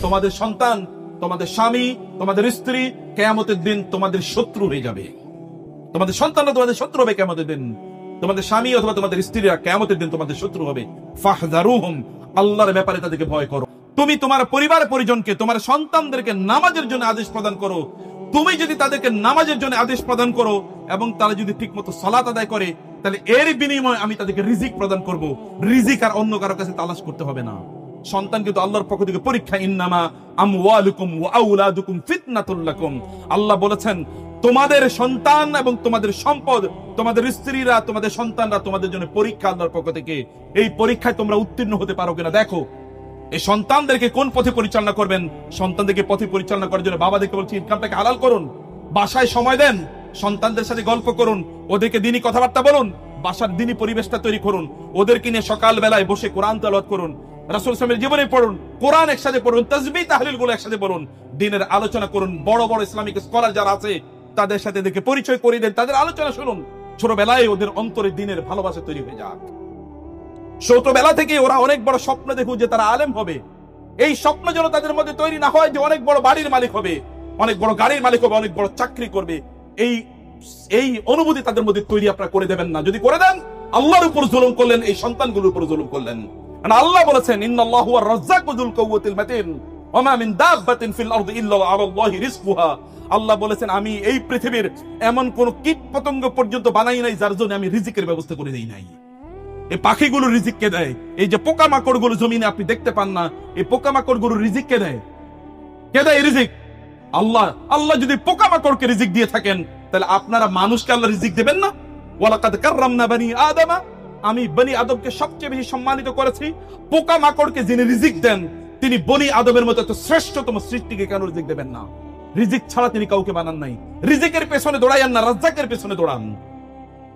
তোমাদের সন্তান, তোমাদের স্বামী, তোমাদের স্ত্রী কিয়ামতের দিন তোমাদের শত্রু হয়ে যাবে। তোমাদের সন্তানরা তোমাদের শত্রু হবে কিয়ামতের দিন। তোমাদের স্বামী অথবা তোমাদের স্ত্রীরা কিয়ামতের দিন তোমাদের শত্রু হবে। ফাহযারুহুম, আল্লাহর ব্যাপারে তাদেরকে ভয় করো। তুমি তোমার পরিবার পরিজনকে, তোমার সন্তানদেরকে নামাজের জন্য আদেশ প্রদান করো। তুমি যদি তাদেরকে নামাজের জন্য আদেশ প্রদান করো এবং তারা যদি ঠিকমতো সালাত আদায় করে, তাহলে এর বিনিময়ে আমি তাদেরকে রিজিক প্রদান করব। রিজিক আর অন্য কারো কাছে তালাশ করতে হবে না। সন্তান কিন্তু আল্লাহর পক্ষ থেকে পরীক্ষা। ইন্নামা আমওয়ালুকুম ওয়া আওলাদুকুম ফিতনাতুল লাকুম। আল্লাহ বলেছেন তোমাদের সন্তান এবং তোমাদের সম্পদ, তোমাদের স্ত্রীরা, তোমাদের সন্তানরা তোমাদের জন্য পরীক্ষা আল্লাহর পক্ষ থেকে। এই পরীক্ষায় তোমরা উত্তীর্ণ হতে পারো কিনা দেখো। এই সন্তানদেরকে কোন পথে পরিচালনা করবেন, সন্তানদেরকে পথে পরিচালনা করার জন্য বাবাদেরকে বলছি ইনকামটাকে হালাল করুন। বাসায় সময় দেন, সন্তানদের সাথে গল্প করুন, ওদেরকে দিনী কথাবার্তা বলুন, বাসার দিনী পরিবেশটা তৈরি করুন। ওদেরকে নিয়ে সকাল বেলায় বসে কোরআন তেলাওয়াত করুন, রাসূল সাল্লাল্লাহু আলাইহি ওয়াসাল্লামের জীবনী পড়ুন, কোরআন একসাথে পড়ুন, তাসবিহ তাহলিল গুলো একসাথে বলুন, দিনের আলোচনা করুন। বড় বড় ইসলামিক স্কলার যারা আছে তাদের সাথে এদেরকে পরিচয় করিয়ে দেন, তাদের আলোচনা শুনুন। ছোটবেলায় ওদের অন্তরে দিনের ভালোবাসা তৈরি হয়ে যাক। ছোটবেলা থেকে ওরা অনেক বড় স্বপ্ন দেখুক যে তারা আলেম হবে। এই স্বপ্ন যেন তাদের মধ্যে তৈরি না হয় যে অনেক বড় বাড়ির মালিক হবে, অনেক বড় গাড়ির মালিক হবে, অনেক বড় চাকরি করবে। এই অনুভূতি তাদের মধ্যে তৈরি আপনারা করে দেবেন না। যদি করে দেন, আল্লাহর উপর জুলুম করলেন, এই সন্তানগুলোর উপর জুলুম করলেন। আল্লাহ বলেছেন ইন্নাল্লাহু হুয়ার রাজ্জাকু যুল কুওয়াতিল মাতিন ওয়া মা মিন দাব্বাতিন ফিল আরদি ইল্লা আলাল্লাহি রিজকুহা। আল্লাহ বলেছেন আমি এই পৃথিবীর এমন কোন কীট পতঙ্গ পর্যন্ত বানাই নাই যার জন্য আমি রিজিকের ব্যবস্থা করে দেই নাই। এই পাখিগুলো রিজিক কে দেয়? এই যে পোকামাকড় গুলো জমিনে আপনি দেখতে পান না, এই পোকামাকড় গুলো রিজিক কে দেয়? কে দেয় রিজিক? আল্লাহ। আল্লাহ যদি পোকামাকড়কে রিজিক দিয়ে থাকেন, তাহলে আপনারা মানুষকে আল্লাহ রিজিক দেবেন না? ওয়ালাকাদ কাররামনা বানি আদমা, আমি বনি আদমকে সবচেয়ে বেশি সম্মানিত করেছি। পোকামাকড়কে যিনি রিজিক দেন, তিনি বনি আদমের মতো এত শ্রেষ্ঠতম সৃষ্টিকে কেন রিজিক দেবেন না? রিজিক ছাড়া তিনি কাউকে বানান নাই। রিজিকের পেছনে দৌড়াইয়েন না, রাজ্জাকের পেছনে দৌড়ান।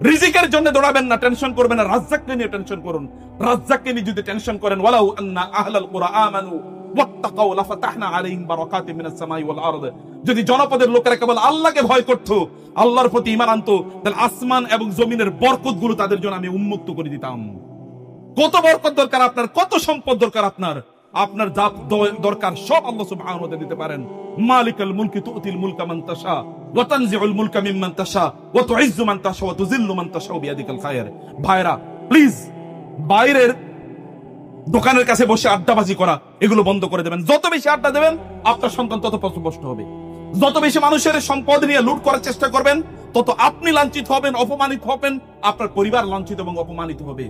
রিজিকের জন্য দৌড়াবেন না, টেনশন করবেন না, রাজ্জাককে নিয়ে টেনশন করুন। রাজ্জাককে নিয়ে যদি টেনশন করেন, ওয়ালাউ আন্না আহলাল কুরআ আমানু ওয়াত্তাকাউ লাফাতাহনা আলাইহিম বারাকাতিম মিনাস সামাই ওয়াল আরদ। যদি জনপদের লোকেরা কেবল আল্লাহকে ভয় করত, আল্লাহর প্রতি ঈমান আনতো, তাহলে আসমান এবং জমিনের বরকতগুলো তাদের জন্য আমি উন্মুক্ত করে দিতাম। কত বরকত দরকার আপনার, কত সম্পদ দরকার আপনার, আপনার যা দরকার সব আল্লাহ সুবহানাহু ওয়া তাআলা দিতে পারেন। মালিকাল মুলকি তুতিল মুলকা মান তাশা ওয়া তানজিউল মুলকা মিম্মান তাশা ওয়া তুইজ্জু মান তাশা ওয়া তুযিল্লু মান তাশা বিয়াদিকাল খায়র। ভাইরা প্লিজ, বাইরের দোকানের কাছে বসে আড্ডাবাজি করা এগুলো বন্ধ করে দেবেন। যত বেশি আড্ডা দেবেন আপনার সন্তান তত পথভ্রষ্ট হবে। যত বেশি মানুষের সম্পদ নিয়ে লুট করার চেষ্টা করবেন, তত আপনি লাঞ্ছিত হবেন, অপমানিত হবেন, আপনার পরিবার লাঞ্ছিত এবং অপমানিত হবে।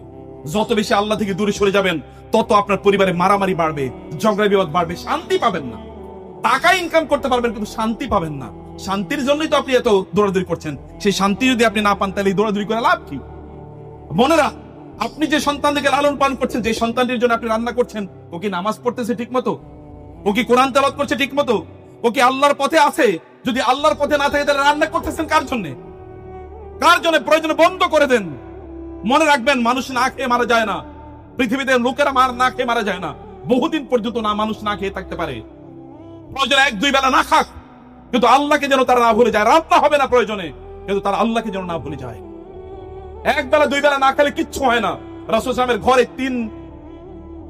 যত বেশি আল্লাহ থেকে দূরে সরে যাবেন, তত আপনার পরিবারে মারামারি বাড়বে, ঝগড়া বিবাদ বাড়বে, শান্তি পাবেন না। টাকা ইনকাম করতে পারবেন কিন্তু শান্তি পাবেন না। শান্তির জন্যই তো আপনি এত দৌড়াদৌড়ি করছেন। সেই শান্তি যদি আপনি না পান, তাহলে দৌড়াদৌড়ি করে লাভ কি? বোনেরা, আপনি যে সন্তানকে লালন পালন করছেন, যে সন্তানটির জন্য আপনি রান্না করছেন, ও কি নামাজ পড়তেছে ঠিক মতো? ও কি কোরআন তেলাওয়াত করছে ঠিক মতো? ও কি আল্লাহর পথে আছে? যদি আল্লাহর পথে না থাকে, তাহলে রান্না করতেছেন কার জন্য? কার জন্য? প্রয়োজনে বন্ধ করে দেন। মনে রাখবেন, মানুষ না খেয়ে মারা যায় না। পৃথিবীতে লোকেরা না খেয়ে মারা যায় না। বহুদিন পর্যন্ত না মানুষ না খেয়ে থাকতে পারে। প্রয়োজনে এক দুই বেলা না খাক, কিন্তু আল্লাহকে যেন তারা না ভুলে যায়। রান্না হবে না প্রয়োজনে, কিন্তু তারা আল্লাহকে যেন না ভুলে যায়। এক বেলা দুই বেলা না খেলে কিচ্ছু হয় না। রাসূল সাল্লাল্লাহু আলাইহি ওয়াসাল্লামের ঘরে 3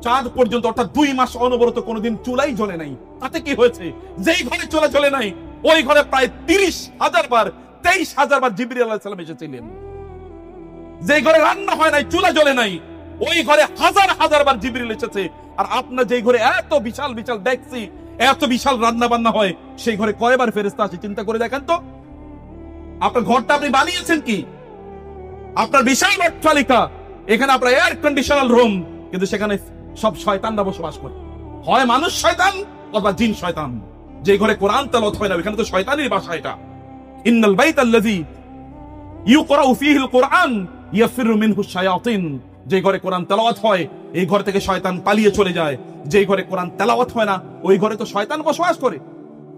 চাঁদ পর্যন্ত, অর্থাৎ 2 মাস অনবরত কোনোদিন চুলাই জ্বলে নাই। তাতে কি হয়েছে? যেই ঘরে চুলা জ্বলে নাই, ওই ঘরে প্রায় 30,000 বার 23,000 বার জিবরিল আলাইহিস সালাম এসেছিলেন। যেই ঘরে রান্না হয় নাই, চুলা জ্বলে নাই, ওই ঘরে হাজার হাজার বার জিবরিল এসেছে। আর আপনার যেই ঘরে এত বিশাল বিশাল দেখছি, এত বিশাল রান্না বান্না হয়, সেই ঘরে কয়বার ফেরেশতা আসে চিন্তা করে দেখেন তো। আপনার ঘরটা আপনি বানিয়েছেন কি? আপনার বিশাল অট্টালিকা, এখানে আপনার এয়ার কন্ডিশনাল রুম, কিন্তু সেখানে সব শয়তানরা বসবাস করে। হয় মানুষ শয়তান অথবা জিন শয়তান। যে ঘরে কোরআন তেলাওয়াত হয় না, এখানে তো শয়তানের বাসা। এটা ইন্নাল বাইতাল্লাযী ইউকরাউ ফীহিল কুরআন ইয়াফিরু মিনহু শায়াতিন। যে ঘরে কোরআন তেলাওয়াত হয়, এই ঘর থেকে শয়তান পালিয়ে চলে যায়। যে ঘরে কোরআন তেলাওয়াত হয় না, ওই ঘরে তো শয়তান বসবাস করে।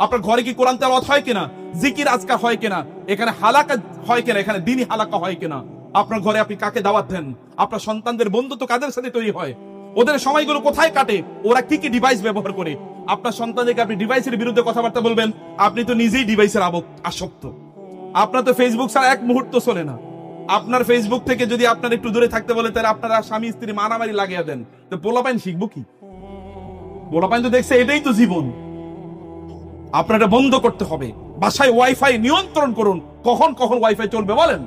আপনার ঘরে কি কোরআন তেলাওয়াত হয় কিনা? জিকির আজকার হয় কিনা? এখানে হালাকা হয় কিনা? এখানে দ্বীনি হালাকা হয় কিনা? আপনার ঘরে আপনি কাকে দাওয়াত দেন? আপনার সন্তানদের বন্ধুত্ব কাদের সাথে তৈরি হয়? ওদের সময়গুলো কোথায় কাটে? ওরা কি কি ডিভাইস ব্যবহার করে? আপনার সন্তানদেরকে আপনি ডিভাইসের বিরুদ্ধে কথাবার্তা বলবেন, আপনি তো নিজেই ডিভাইসের আসক্ত। আপনার তো ফেসবুক ছাড়া এক মুহূর্ত চলে না। আপনার ফেসবুক থেকে যদি আপনার একটু দূরে থাকতে বলে, তাহলে আপনারা স্বামী স্ত্রী মারামারি লাগিয়ে দেন, তো পোলাপাইন শিখবো কি? পোলাপাইন তো দেখছে এটাই তো জীবন। আপনারা বন্ধ করতে হবে। বাসায় ওয়াইফাই নিয়ন্ত্রণ করুন। কখন কখন ওয়াইফাই চলবে বলেন?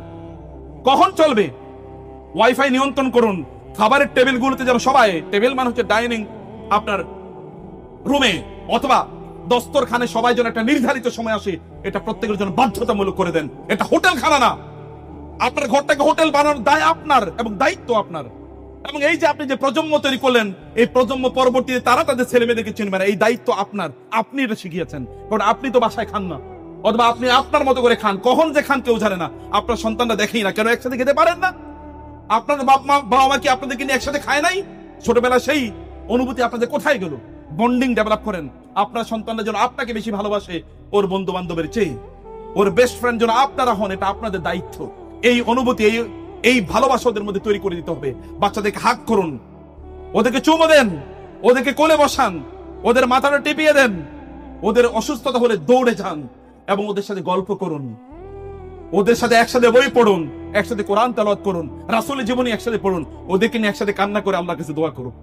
কখন চলবে? ওয়াইফাই নিয়ন্ত্রণ করুন। খাবারের টেবিল গুলোতে যেন সবাই, টেবিল মানে হচ্ছে ডাইনিং, আপনার রুমে অথবা দস্তরখানে সবাই যেন একটা নির্ধারিত সময় আসে, এটা প্রত্যেকের জন্য বাধ্যতামূলক করে দেন। এটা হোটেল খানা না। আপনার ঘরটাকে হোটেল বানানোর দায় আপনার এবং দায়িত্ব আপনার। এবং এই যে আপনি যে প্রজন্ম তৈরি করলেন, এই প্রজন্ম পরবর্তীতে তারা তাদের ছেলে মেয়েদেরকে চিনবে না, এই দায়িত্ব আপনার। আপনি এটা শিখিয়েছেন, কারণ আপনি তো বাসায় খান না, অথবা আপনি আপনার মতো করে খান। কখন যে খান কেউ জানে না। আপনার সন্তানরা দেখেই না, কেন একসাথে খেতে পারেন না? আপনার বাবা মা কি আপনাদেরকে নিয়ে একসাথে খায় নাই? ছোটবেলা সেই অনুভূতি আপনাদের কোথায় গেল? বন্ডিং ডেভেলপ করেন। আপনার সন্তানরা যেন আপনাকে বেশি ভালোবাসে ওর বন্ধু বান্ধবের চেয়ে, ওর বেস্ট ফ্রেন্ড যেন আপনারা হন, এটা আপনাদের দায়িত্ব। এই অনুভূতি, এই ভালোবাসা ওদের মধ্যে তৈরি করে দিতে হবে। বাচ্চাদেরকে হাগ করুন, ওদেরকে চুমো দেন, ওদেরকে কোলে বসান, ওদের মাথাটা টিপিয়ে দেন, ওদের অসুস্থতা হলে দৌড়ে যান এবং ওদের সাথে গল্প করুন, ওদের সাথে একসাথে বই পড়ুন, একসাথে কোরআন তেলাওয়াত করুন, রাসূলের জীবনী একসাথে পড়ুন, ওদেরকে নিয়ে একসাথে কান্না করে আল্লাহর কাছে দোয়া করুন।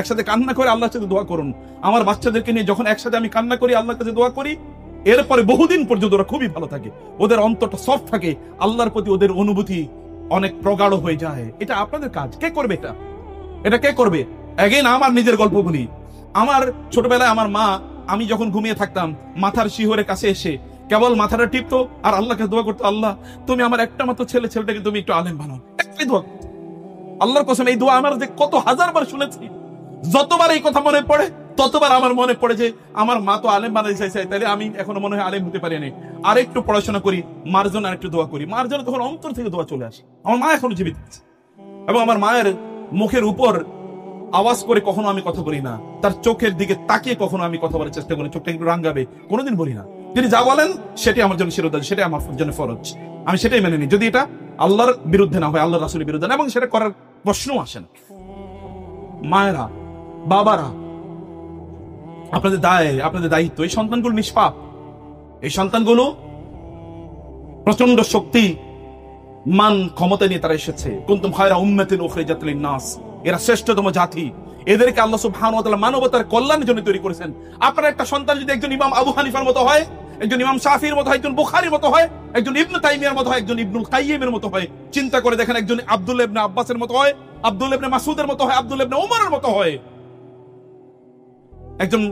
একসাথে কান্না করে আল্লাহর কাছে দোয়া করুন। আমার বাচ্চাদেরকে নিয়ে যখন একসাথে আমি কান্না করি, আল্লাহর কাছে দোয়া করি, এরপরে বহুদিন পর্যন্ত ওরা খুবই ভালো থাকে। ওদের অন্তরটা সফট থাকে, আল্লাহর প্রতি ওদের অনুভূতি অনেক প্রগাঢ় হয়ে যায়। এটা আপনাদের কাজ। কে করবে এটা? এটা কে করবে? এগেইন আমার নিজের গল্প বলি। আমার ছোটবেলায় আমার মা, আমি যখন ঘুমিয়ে থাকতাম, মাথার শিহরের কাছে এসে কেবল মাথাটা টিপতো আর আল্লাহকে দোয়া করতো, আল্লাহ তুমি আমার একটা মাত্র ছেলেটাকে তুমি একটু আলেম বানাও। একটাই দোয়া। আল্লাহর কসম এই দোয়া আমার যে কত হাজারবার শুনেছি। যতবার এই কথা মনে পড়ে ততবার আমার মনে পড়ে যে আমার মা তো আলেম বানাতে চাইছে, তাহলে আমি এখনো মনে হয় আলেম হতে পারিনি। আর একটু পড়াশোনা করি, মার জন্য আর একটু দোয়া করি। মার জন্য তখন অন্তর থেকে দোয়া চলে আসে। আমার মা এখনো জীবিত আছে এবং আমার মায়ের মুখের উপর আওয়াজ করে কখনো আমি কথা বলি না। তার চোখের দিকে তাকিয়ে কখনো আমি কথা বলার চেষ্টা করি, চোখটা একটু রাঙ্গাবে, কোনোদিন বলি না। তিনি যা বলেন সেটাই আমার জন্য শিরোধার্য, সেটাই আমার জন্য ফরজ। আমি সেটাই মেনে নিই, যদি এটা আল্লাহর বিরুদ্ধে না হয়, আল্লাহর রাসূলের বিরুদ্ধে না, এবং সেটা করার প্রশ্নও আসে না। মায়েরা, বাবারা, আপনাদের দায়, আপনাদের দায়িত্ব। এই সন্তানগুলো নিষ্পাপ, এই সন্তানগুলো প্রচন্ড শক্তি মান ক্ষমতা নিয়ে তারা এসেছে। কুনতুম খায়রা উম্মাতিন উখরিজাত লিন-নাস, এরা শ্রেষ্ঠতম জাতি। এদেরকে আল্লাহ সুবহানাহু ওয়া তাআলা মানবতার কল্যাণের জন্য তৈরি করেছেন। আপনার একটা সন্তান যদি একজন ইমাম আবু হানিফার মতো হয়, একজন ইমাম শাফির মতো হয়, একজন বুখারীর মতো হয়, একজন ইবনে তাইমিয়ার মতো হয়, একজন ইবনুল কাইয়িমের মতো হয়, চিন্তা করে দেখেন, একজন আব্দুল্লাহ ইবনে আব্বাসের মতো হয়, আব্দুল্লাহ ইবনে মাসউদের মতো হয়, আব্দুল্লাহ ইবনে ওমরের মতো হয়, একজন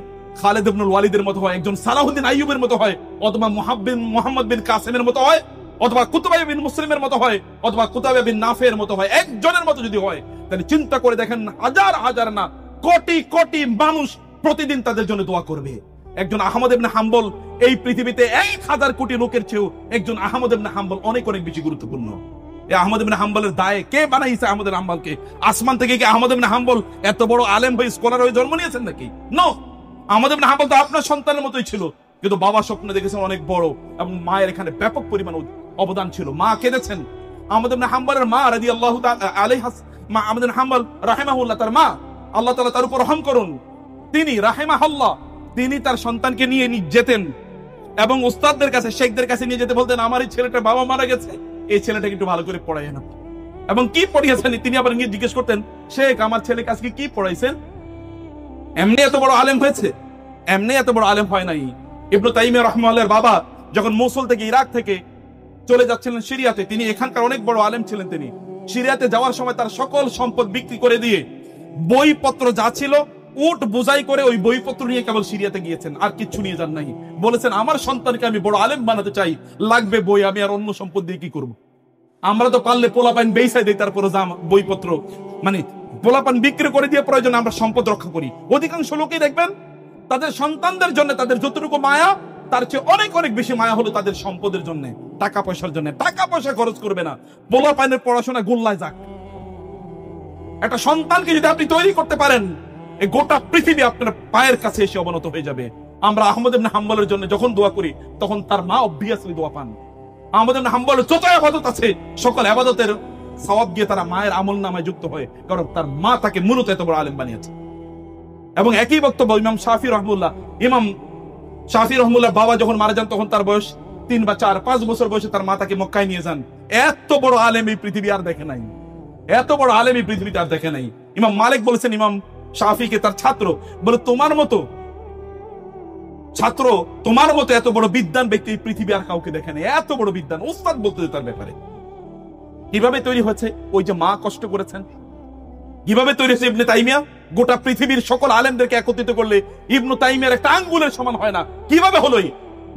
খালিদ ইবনুল ওয়ালিদের মতো হয়, একজন সালাহুদ্দিন আইয়ুবের মতো হয়, অথবা মুহাম্মদ বিন কাসিমের মতো হয়, অথবা কুতুবা বিন মুসলিমের মতো হয়, অথবা কুতাবা বিন নাফির মতো হয়, একজনের মতো যদি হয়, তাহলে চিন্তা করে দেখেন হাজার হাজার না কোটি কোটি মানুষ প্রতিদিন তাদের জন্য দোয়া করবে। একজন আহমদ ইবনে হাম্বল এই পৃথিবীতে 1000 কোটি লোকের চেয়েও একজন আহমদ ইবনে হাম্বল অনেক অনেক বেশি গুরুত্বপূর্ণ। এই আহমদ ইবনে হাম্বলের দায়ে কে বানাইছে? আহমদ ইবনে হাম্বলকে আসমান থেকে কি আহমদ ইবনে হাম্বল এত বড় আলেম হয়ে স্কলার হয়ে জন্ম নিয়েছেন নাকি? নো, আহমদ ইবনে হাম্বল তো আপনার সন্তানের মতোই ছিল, কিন্তু বাবা স্বপ্ন দেখেছেন অনেক বড়, এবং মায়ের এখানে ব্যাপক পরিমাণ অবদান ছিল। মা কেঁদেছেন। আহমদ ইবনে হাম্বলের মা রাদিয়াল্লাহু তাআলা আলাইহা, মা আহমদ ইবনে হাম্বল রাহিমাহুল্লাহ, তার মা, আল্লাহ তাআলা তার উপর রহম করুন, তিনি রাহিমাহুল্লাহ, তিনি তার সন্তানকে নিয়ে যেতেন এবং উস্তাদদের কাছে, শেখদের কাছে নিয়ে যেতে বলতেন, আমার এই ছেলেটার বাবা মারা গেছে, এই ছেলেটাকে একটু ভালো করে পড়াই না। এবং কি পড়িয়েছেন তিনি আবার নিয়ে জিজ্ঞেস করতেন, শেখ আমার ছেলেকে আজকে কি পড়াইছেন? এমনি এত বড় আলেম হয়েছে? এমনি এত বড় আলেম হয় নাই। ইবনে তাইমিয়া রাহমাতুল্লাহর বাবা যখন মৌসুল থেকে, ইরাক থেকে চলে যাচ্ছিলেন সিরিয়াতে, তিনি এখানকার অনেক বড় আলেম ছিলেন। তিনি সিরিয়াতে যাওয়ার সময় তার সকল সম্পদ বিক্রি করে দিয়ে বইপত্র যা ছিল উট বোঝাই করে ওই বইপত্র নিয়ে কেবল সিরিয়াতে গিয়েছেন, আর কিচ্ছু নিয়ে যান নাই। বলেছেন, আমার সন্তানকে আমি বড় আলেম বানাতে চাই, লাগবে বই, আমি আর অন্য সম্পদ দিয়ে কি করব? আমরা তো পারলে পোলাপান বেইসাই দেই, তারপরে বইপত্র, মানে পোলাপান বিক্রি করে দিয়ে প্রয়োজন আমরা সম্পদ রক্ষা করি। অধিকাংশ লোকেই দেখবেন তাদের সন্তানদের জন্য তাদের যতটুকু মায়া, তার চেয়ে অনেক অনেক বেশি মায়া হলো তাদের সম্পদের জন্য, টাকা পয়সার জন্য। টাকা পয়সা খরচ করবে না, পোলাপানের পড়াশোনা গোল্লায় যাক। একটা সন্তানকে যদি আপনি তৈরি করতে পারেন, এই গোটা পৃথিবী আপনার পায়ের কাছে এসে অবনত হয়ে যাবে। আমরা আহমদ ইবনে হাম্বলের জন্য যখন দোয়া করি, তখন তার মা অবভিয়াসলি দোয়া পান। আহমদ ইবনে হাম্বলের যত ইবাদত আছে, সকল ইবাদতের সওয়াব গিয়ে তারা মায়ের আমলনামায় যুক্ত হয়, কারণ তার মা তাকে মূলত এত বড় আলেম বানিয়েছে। এবং একই বক্তব্য ইমাম শাফি রহমুল্লাহ। ইমাম শাফি রহমুল্লাহ বাবা যখন মারা যান, তখন তার বয়স 3 বা 4, 5 বছর বয়সে তার মা তাকে মক্কায় নিয়ে যান। এত বড় আলেম এই পৃথিবী আর দেখে নাই, এত বড় আলেম এই পৃথিবীতে আর দেখে নাই। ইমাম মালিক বলেছেন, ইমাম শাফিকে তার ছাত্র বলে, তোমার মতো ছাত্র, তোমার মতো এত বড় বিদ্বান ব্যক্তি পৃথিবী আর কাউকে দেখেনি। এত বড় বিদ্বান, উস্তাদ বলতে তার ব্যাপারে। কিভাবে তৈরি হয়েছে? ওই যে মা কষ্ট করেছেন। কিভাবে তৈরি হয়েছে ইবনে তাইমিয়া? গোটা পৃথিবীর সকল আলেমদেরকে একত্রিত করলে ইবনে তাইমিয়ার একটা আঙ্গুলের সমান হয় না। কিভাবে হলো?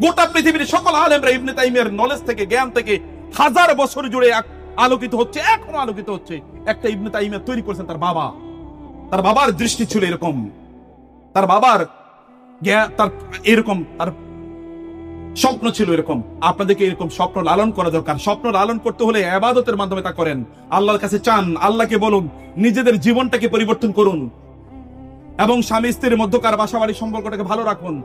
গোটা পৃথিবীর সকল আলেমরা ইবনে তাইমিয়ার নলেজ থেকে, জ্ঞান থেকে হাজার বছর জুড়ে আলোকিত হচ্ছে, এখনো আলোকিত হচ্ছে। একটা ইবনে তাইমিয়া তৈরি করেছেন তার বাবা। তার বাবার দৃষ্টি ছিল এরকম, তার বাবার তার এরকম, তার স্বপ্ন ছিল এরকম। আপনাদেরকে এরকম স্বপ্ন লালন করা দরকার। স্বপ্ন লালন করতে হলে ইবাদতের মাধ্যমে তা করেন। আল্লাহর কাছে চান, আল্লাহকে বলুন, নিজেদের জীবনটাকে পরিবর্তন করুন এবং স্বামী স্ত্রীর মধ্যকার বাসাবাড়ির সম্পর্কটাকে ভালো রাখুন।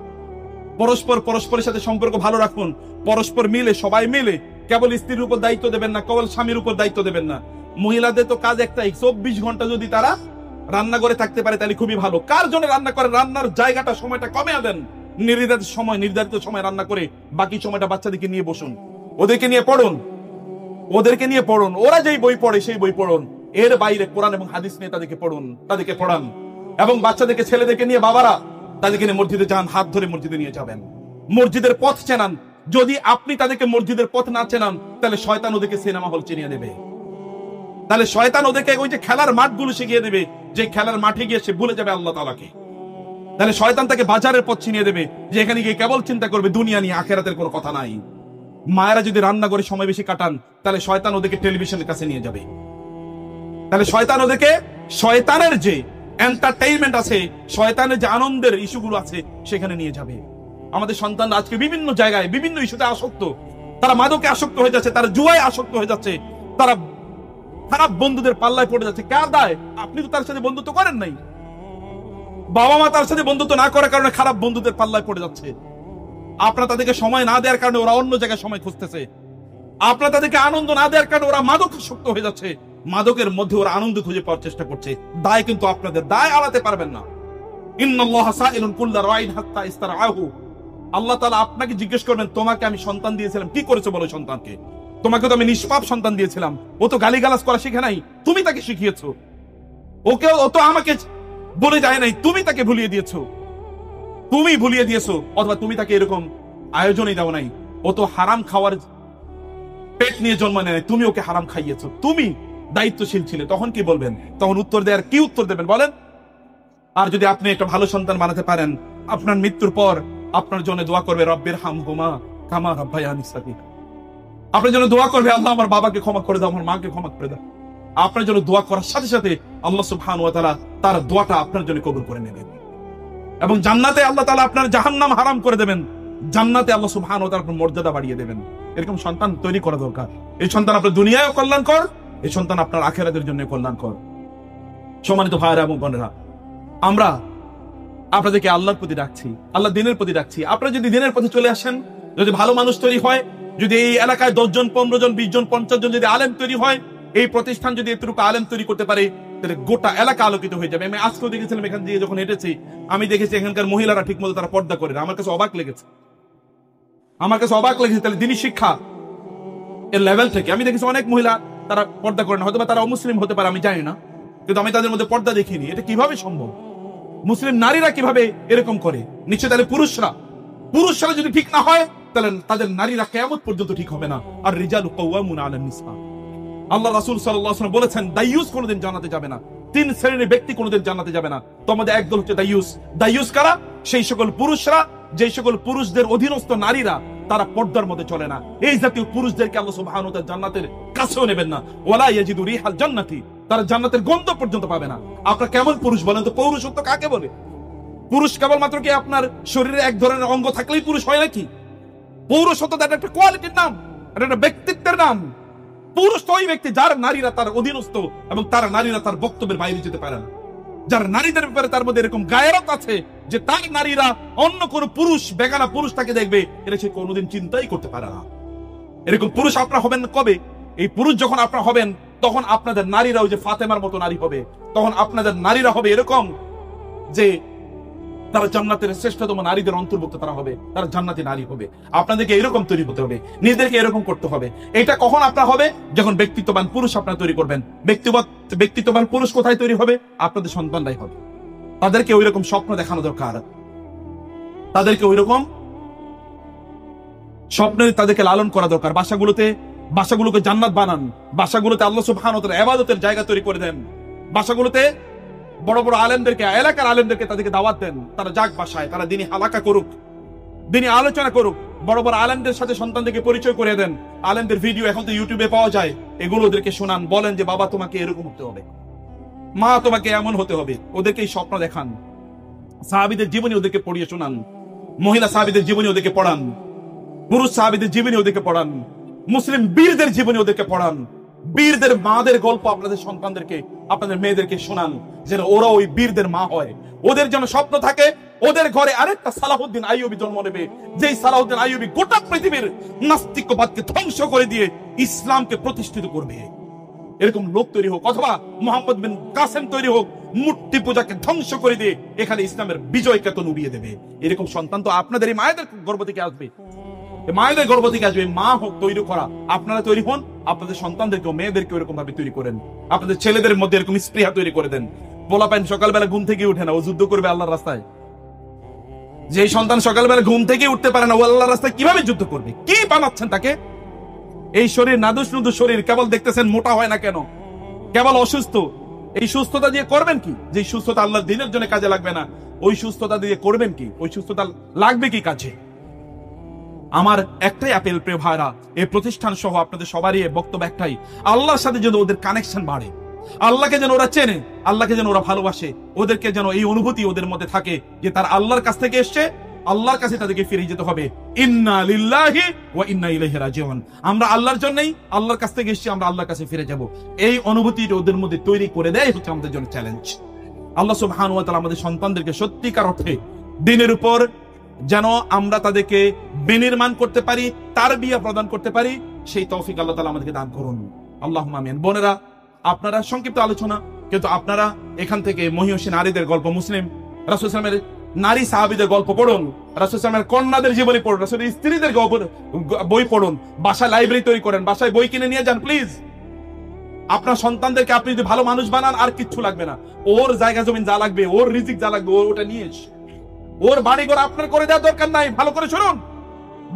পরস্পরের সাথে সম্পর্ক ভালো রাখুন। পরস্পর মিলে, সবাই মিলে, কেবল স্ত্রীর উপর দায়িত্ব দেবেন না, কেবল স্বামীর উপর দায়িত্ব দেবেন না। মহিলাদের তো কাজ একটাই, 24 ঘন্টা যদি তারা রান্না করে থাকতে পারে তাহলে খুবই ভালো। কার জন্য রান্না করে? রান্নার জায়গাটা, সময়টা কমে দেন। নির্ধারিত সময় রান্না করে বাকি সময়টা বাচ্চাদেরকে নিয়ে বসুন, ওদেরকে নিয়ে পড়ুন। ওরা যেই বই পড়ে সেই বই পড়ুন। এর বাইরে কোরআন এবং হাদিস নিয়ে তাদেরকে পড়ান। এবং বাচ্চাদেরকে, ছেলেদেরকে নিয়ে বাবারা তাদেরকে নিয়ে মসজিদে যান, হাত ধরে মসজিদে নিয়ে যাবেন। মসজিদের পথ চেনান। যদি আপনি তাদেরকে মসজিদের পথ না চেনান, তাহলে শয়তান ওদেরকে সিনেমা হল চিনিয়ে দেবে। তাহলে শয়তান ওদেরকে ওই যে খেলার মাঠগুলো শিখিয়ে দেবে, যে খেলার মাঠে গিয়ে সে ভুলে যাবে আল্লাহ তাআলাকে। তাহলে শয়তান তাকে বাজারের পথ চিনিয়ে দেবে, যে এখানে গিয়ে কেবল চিন্তা করবে দুনিয়া নিয়ে, আখিরাতের কোনো কথা নাই। মায়েরা যদি রান্না করে সময় বেশি কাটান, তাহলে শয়তান ওদেরকে টেলিভিশনের কাছে নিয়ে যাবে। তাহলে শয়তান ওদেরকে, শয়তানের যে এন্টারটেইনমেন্ট আছে, শয়তানের যে আনন্দের ইস্যুগুলো আছে, সেখানে নিয়ে যাবে। আমাদের সন্তানরা আজকে বিভিন্ন জায়গায় বিভিন্ন ইস্যুতে আসক্ত। তারা মাদকে আসক্ত হয়ে যাচ্ছে, তারা জুয়ায় আসক্ত হয়ে যাচ্ছে, তারা খারাপ বন্ধুদের পাল্লায় পড়ে যাচ্ছে। কার দায়? আপনি তো তার সাথে বন্ধুত্ব করেন নাই। বাবা মা তার সাথে বন্ধুত্ব না করার কারণে খারাপ বন্ধুদের পাল্লায় পড়ে যাচ্ছে। আপনারা তাদেরকে সময় না দেওয়ার কারণে ওরা অন্য জায়গায় সময় খুঁজতেছে। আপনারা তাদেরকে আনন্দ না দেওয়ার কারণে ওরা মাদক আসক্ত হয়ে যাচ্ছে। মাদকের মধ্যে ওরা আনন্দ খুঁজে পাওয়ার চেষ্টা করছে। দায় কিন্তু আপনাদের, দায় আলাতে পারবেন না। ইন্নাল্লাহা সাইলুন কুল্লা রাইন হাত্তা ইস্তারআহু। আল্লাহ তাআলা আপনাকে জিজ্ঞেস করবেন, তোমাকে আমি সন্তান দিয়েছিলাম, কি করেছো বলো সন্তানকে? তোমাকে তো আমি নিষ্পাপ সন্তান দিয়েছিলাম। ও তো গালিগালাজ করা শিখে নাই, তুমি তাকে শিখিয়েছো। ও তো আমাকে বলে যায় নাই, তুমি তাকে ভুলিয়ে দিয়েছো। অথবা তুমি তাকে এরকম আয়োজনই দাও নাই। ও তো হারাম খাওয়ার পেট নিয়ে জন্ম নেয়, তুমি ওকে হারাম খাইয়েছো। তুমি দায়িত্বশীল ছিলে, তখন কি বলবেন? তখন কি উত্তর দেবেন বলেন? আর যদি আপনি একটা ভালো সন্তান বানাতে পারেন, আপনার মৃত্যুর পর আপনার জন্য দোয়া করবে, রব্বির হামহুমা কামা রাব্বায়ানি সগীরা। আপনার জন্য দোয়া করবে, আল্লাহ আমার বাবাকে ক্ষমা করে দাও, আমার মাকে ক্ষমা করে দাও। আপনার জন্য দোয়া করার সাথে সাথে আল্লাহ সুবহানাহু ওয়া তাআলা তার দোয়াটা আপনার জন্য কবুল করে নেবেন। এবং জান্নাতে আল্লাহ তাআলা আপনার জাহান্নাম হারাম করে দেবেন। জান্নাতে আল্লাহ সুবহানাহু ওয়া তাআলা আপনার মর্যাদা বাড়িয়ে দেবেন। এরকম সন্তান তৈরি করা দরকার। এই সন্তান আপনার দুনিয়ায়ও কল্যাণকর, এই সন্তান আপনার আখিরাতের জন্য কল্যাণকর। সম্মানিত ভাইরা এবং বোনেরা, আমরা আপনাদেরকে আল্লাহর প্রতি ডাকছি, আল্লাহ দিনের প্রতি ডাকছি। আপনারা যদি দিনের পথে চলে আসেন, যদি ভালো মানুষ তৈরি হয়, যদি এই এলাকায় 10 জন, 15 জন, 20 জন, 50 জন যদি আলেম তৈরি হয়, এই প্রতিষ্ঠান যদি এতটুকু আলেম তৈরি করতে পারে, তাহলে গোটা এলাকা আলোকিত হয়ে যাবে। আমি আজকেও দেখেছিলাম, এখান দিয়ে যখন হেঁটেছি, আমি দেখেছি এখানকার মহিলারা ঠিক মতো তারা পর্দা করে না। আমার কাছে অবাক লেগেছে। তাহলে দিনী শিক্ষা এর লেভেল থেকে আমি দেখেছি অনেক মহিলা তারা পর্দা করে না। হয়তো বা তারা অমুসলিম হতে পারে, আমি জানি না, কিন্তু আমি তাদের মধ্যে পর্দা দেখিনি। এটা কিভাবে সম্ভব? মুসলিম নারীরা কিভাবে এরকম করে? নিশ্চয় তাহলে পুরুষরা যদি ঠিক না হয়, তাহলে তাদের নারীরা কিয়ামত পর্যন্ত ঠিক হবে না। আর রিজালু কাওয়ামুনা আলান নিসা। আল্লাহ রাসূল সাল্লাল্লাহু আলাইহি ওয়াসাল্লাম বলেছেন, দাইয়ুস কোনদিন জান্নাতে যাবে না। 3 শ্রেণীর ব্যক্তি কোনদিন জান্নাতে যাবে না। তোমাদের একদল হচ্ছে দাইয়ুস। দাইয়ুস কারা? সেই সকল পুরুষরা, যে সকল পুরুষদের অধীনস্থ নারীরা তারা পর্দার মধ্যে চলে না। এই জাতীয় পুরুষদেরকে আল্লাহ সুবহানাহু ওয়া তাআলা জান্নাতের কাছেও নেবেন না। ওয়ালা ইয়াজিদু রিহাল জান্নাতি। তারা জান্নাতের গন্ধ পর্যন্ত পাবে না। আপনারা কেমন পুরুষ বলেন তো? পৌরুষত্ব কাকে বলে? পুরুষ কেবলমাত্র কি আপনার শরীরে এক ধরনের অঙ্গ থাকলেই পুরুষ হয় নাকি? পৌরুষত্ব একটা কোয়ালিটির নাম, একটা ব্যক্তিত্বের নাম। পুরুষ তো ওই ব্যক্তি যার নারীরা তার অধীনস্থ এবং তার নারীরা তার বক্তব্যের বাইরে যেতে পারে না। যার নারীদের ব্যাপারে তার মধ্যে এরকম গায়রত আছে যে তার নারীরা অন্য কোন পুরুষ, বেগানা পুরুষ তাকে দেখবে, এটা সে কোনোদিন চিন্তাই করতে পারে না। এরকম পুরুষ আপনারা হবেন কবে? এই পুরুষ যখন আপনারা হবেন, তখন আপনাদের নারীরাও যে ফাতেমার মতো নারী হবে। তখন আপনাদের নারীরা হবে এরকম যে তারা জান্নাতের শ্রেষ্ঠতম নারীদের অন্তর্ভুক্ত তারা হবে, তারা জান্নাতি নারী হবে। আপনাদেরকে এরকম তৈরি হতে হবে, নিজেদেরকে এরকম করতে হবে। এটা কখন আপনার হবে? যখন ব্যক্তিত্ববান পুরুষ আপনারা তৈরি করবেন। ব্যক্তিত্ববান পুরুষ কোথায় তৈরি হবে? আপনাদের সন্তানরাই হবে। তাদেরকে ওই রকম স্বপ্ন দেখানো দরকার, তাদেরকে ওই রকম স্বপ্নে তাদেরকে লালন করা দরকার। বাসাগুলোকে জান্নাত বানান, বাসাগুলোতে আল্লাহ সুবহানাহু ওয়া তাআলা ইবাদতের জায়গা তৈরি করে দেন, বাসাগুলোতে বড় বড় আলেমদেরকে, এলাকার আলেমদেরকে তাদেরকে দাওয়াত দেন, তারা যাক বাসায়, তারা দিনী হালাকা করুক, দিনী আলোচনা করুক, বড় বড় আলেমদের সাথে সন্তানদেরকে পরিচয় করে দেন। আলেমদের ভিডিও এখন তো ইউটিউবে পাওয়া যায়, এগুলো ওদেরকে শোনান, বলেন যে বাবা তোমাকে এরকম হতে হবে, মা তোমাকে এমন হতে হবে, ওদেরকে এই স্বপ্ন দেখান। সাহাবীদের জীবনী ওদেরকে পড়িয়ে শোনান, মহিলা সাহাবীদের জীবনী ওদেরকে পড়ান, পুরুষ সাহাবীদের জীবনী ওদেরকে পড়ান, মুসলিম বীরদের জীবনী ওদেরকে পড়ান, বীরদের মাদের গল্প আপনাদের সন্তানদেরকে, আপনাদের মেয়েদেরকে শোনান, যেন ওরা ওই বীরদের মা হয়। ওদের যেন স্বপ্ন থাকে ওদের ঘরে আরেকটা সালাহুদ্দিন আইয়ুবী জন্ম নেবে, যেই সালাহুদ্দিন আইয়ুবী গোটা পৃথিবীর নাস্তিক্যবাদকে ধ্বংস করে দিয়ে ইসলামকে প্রতিষ্ঠিত করবে। এরকম লোক তৈরি হোক, অথবা মোহাম্মদ বিন কাসেম তৈরি হোক, মূর্তি পূজাকে ধ্বংস করে দিয়ে এখানে ইসলামের বিজয় কেতন উড়িয়ে দেবে। এরকম সন্তান তো আপনাদের এই মায়েদের গর্ভ থেকে আসবে, মায়েদের গর্ভ থেকে আসবে। মা হোক তৈরি করা, আপনারা তৈরি হন, আপনাদের সন্তানদেরকে মেয়েদেরকে এরকম ভাবে তৈরি করেন, আপনাদের ছেলেদের মধ্যে এরকম স্পৃহা তৈরি করে দেন। পোলাপাইন সকালবেলা ঘুম থেকে উঠে না, ও যুদ্ধ করবে আল্লাহর রাস্তায়। যে সন্তান সকালবেলা ঘুম থেকে উঠতে পারে না, ও আল্লাহর রাস্তায় কিভাবে যুদ্ধ করবে? কি বানাচ্ছেন তাকে? এই শরীর নাদুস নুদুস শরীর, কেবল দেখতেছেন মোটা হয় না কেন, কেবল অসুস্থ। এই সুস্থতা দিয়ে করবেন কি? যে সুস্থতা আল্লাহর দ্বীনের জন্য কাজে লাগবে না, ওই সুস্থতা দিয়ে করবেন কি? ওই সুস্থতা লাগবে কি কাজে? আমার একটাই অ্যাপেল প্রিয় ভাইরা, এই প্রতিষ্ঠান সহ আপনাদের সবারই বক্তব্য একটাই, আল্লাহর সাথে যেন ওদের কানেকশন বাড়ে, আল্লাহকে যেন ওরা চেনে, আল্লাহকে যেন ওরা ভালোবাসে, ওদেরকে যেন এই অনুভূতি ওদের মধ্যে থাকে যে তার আল্লাহর কাছ থেকে এসছে, আল্লাহর কাছে তাদেরকে ফিরে যেতে হবে। ইন্না লিল্লাহি ওয়া ইন্না ইলাইহি রাজিউন, আমরা আল্লাহর জন্যই, আল্লাহর কাছ থেকে এসেছি, আমরা আল্লাহর কাছে ফিরে যাব। এই অনুভূতিটা ওদের মধ্যে তৈরি করে দেয় হচ্ছে আমাদের জন্য চ্যালেঞ্জ। আল্লাহ সুবহানাহু ওয়া তাআলা আমাদের সন্তানদেরকে সত্যিকার অর্থে দ্বীনের উপর যেন আমরা তাদেরকে বিনির্মাণ করতে পারি, তারবিয়া প্রদান করতে পারি, সেই তৌফিক আল্লাহ তাআলা আমাদেরকে দান করুন। আল্লাহুম্মা আমিন। বোনেরা, আপনারা সংক্ষিপ্ত আলোচনা, কিন্তু আপনারা এখান থেকে মহিষী নারীদের গল্প, মুসলিম রাসূল সাল্লাল্লাহু আলাইহি ওয়াসাল্লামের নারী সাহাবীদের গল্প পড়ুন, রাসূল সাল্লাল্লাহু আলাইহি ওয়াসাল্লামের কন্যাদের জীবনী পড়ুন, রাসূলের স্ত্রীদের বই পড়ুন, বাসায় লাইব্রেরি তৈরি করেন, বাসায় বই কিনে নিয়ে যান প্লিজ। আপনার সন্তানদেরকে আপনি যদি ভালো মানুষ বানান, আর কিচ্ছু লাগবে না, ওর জায়গা জমিন যা লাগবে, ওর রিজিক যা লাগবে, ওটা নিয়ে এসে ওর বাড়ি ঘর আপনার করে দেওয়ার দরকার নাই। ভালো করে শুনুন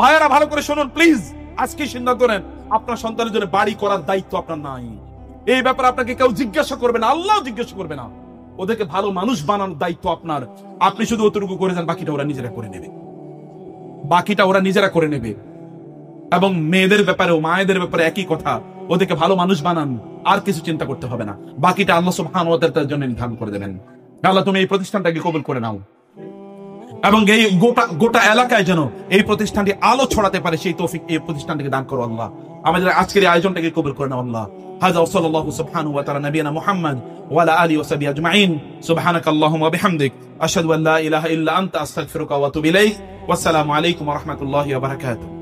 ভাইয়েরা, ভালো করে শুনুন প্লিজ। আজকে সিদ্ধান্ত নেন, আপনার সন্তানের জন্য বাড়ি করার দায়িত্ব আপনার নাই। এই ব্যাপারে আপনাকে কেউ জিজ্ঞাসা করবে না, আল্লাহ জিজ্ঞাসা করবে না। ওদেরকে ভালো মানুষ বানানোর দায়িত্ব আপনার। আপনি শুধু অতটুকু করে যান, বাকিটা ওরা নিজেরা করে নেবে, বাকিটা ওরা নিজেরা করে নেবে। এবং মেয়েদের ব্যাপারেও, মায়েদের ব্যাপারে একই কথা, ওদেরকে ভালো মানুষ বানান, আর কিছু চিন্তা করতে হবে না, বাকিটা আল্লাহ সুবহানাহু ওয়া তাআলার জন্য নির্ধারণ করে দেবেন। আল্লাহ তুমি এই প্রতিষ্ঠানটাকে কবুল করে নাও, এবং এই গোটা এলাকায় যেন এই প্রতিষ্ঠানটি আলো ছড়াতে পারে, সেই তৌফিক এই প্রতিষ্ঠানটিকে দান করো আল্লাহ। আমাদের আজকের এই আয়োজনটাকে কবুল করে নাও আল্লাহ। হাযা ওয়া সাল্লাল্লাহু সুবহানাহু ওয়া তাআলা নবিয়ানা মুহাম্মদ ওয়া আলা আলিহি ওয়া সাহবিহি আজমাইন। সুবহানাকাল্লাহুম্মা ওয়া বিহামদিক, আশহাদু আল্লা ইলাহা ইল্লা আনতা, আস্তাগফিরুকা ওয়া আতুবু ইলাইক। ওয়াসসালামু আলাইকুম ওয়া রাহমাতুল্লাহি ওয়া বারাকাতুহু।